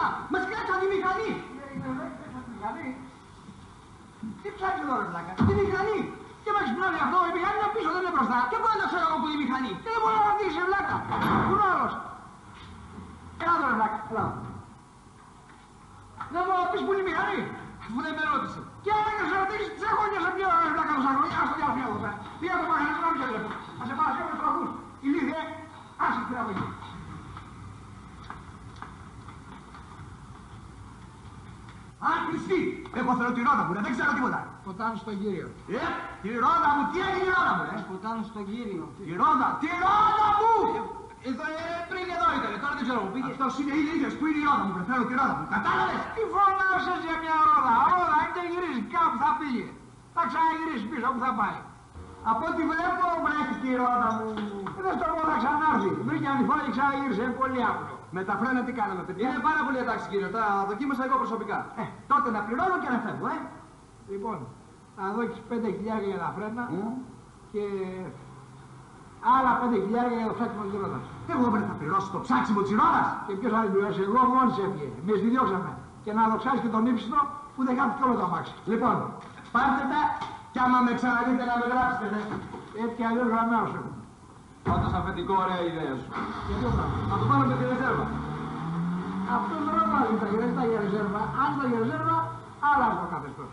μήνα. Μας κλέψαν τη μηχανή. Τι ψάχνει τώρα, πλάκα. Τη μηχανή. Και με ξυπνώνει αυτό, η μηχανή είναι πίσω, δεν είναι μπροστά. Και πού να το ξέρω εγώ που είναι η μηχανή. Και δεν μπορώ να δείξει, βλάκα. Πού είναι ο άλλος. Έλα τώρα, βλάκα. Έλα. Δεν μπορώ να πεις που είναι η μηχανή. Αφού δεν με ρώτησε. Και αν δεν σε ρωτήσεις, τις αγώνια σε ποιο βλάκα τόσα χρόνια. Ας το διαλφθεί εδώ πέρα. Πήγα το μαγαζί να μην σε βλέπω. Θα σε πάρω με τροχούς. Ηλίθιε, άσε την αγωγή. Α, Χριστί! Εγώ θέλω τη ρότα μου, δεν ξέρω τίποτα. Ποτάμι στον Κύριο. Τη ρότα μου, τι έγινε η ρότα μου, Ποτάμι στον Κύριο. Τη ρότα μου! Πριν εδώ ήταν, τώρα δεν ξέρω που πήγε. Αυτός είναι ίδιος, πού είναι η ρότα μου, θέλω τη ρότα μου, κατάλαβες. Τι φωνάζεις για μια ρόδα, ρόδα, αν δεν γυρίσει κάπου θα πήγε. Θα ξαναγυρίσει πίσω που θα πάει. Από ό,τι βλέπω βρέχει τη ρότα μου. Δεν στο πω θα ξανάρθει. Βρήκε ανηφόρα και ξαναγύρισε, είναι πολύ άπλο. Με τα φρένα τι κάναμε, παιδιά. Είναι πάρα πολύ εντάξει, κύριε. Τα δοκίμασα εγώ προσωπικά. Τότε να πληρώνω και να φεύγω, Λοιπόν, θα δώσεις 5.000 για τα φρένα και άλλα 5.000 για το ψάξιμο της ρόδας. Εγώ πρέπει να πληρώσω το ψάξιμο της ρόδας. Και ποιος θα την πληρώσει, εγώ μόνος έφυγε. Εμείς τη διώξαμε. Και να δοξάσεις και τον ύψιστο που δεν χάθηκε όλο το αμάξι. Λοιπόν, πάρτε τα κι άμα με ξαναδείτε να με γράψετε, Έτσι κι αλλιώς γραμμάω σου. Όντως αφεντικό, ωραία ιδέα σου. Και δύο πράγματα. Να το πάρω με τη ρεζέρβα. Αυτό δεν ρωτάει τα για ρεζέρβα. Αν τα για ρεζέρβα, άλλα το καθεστώς.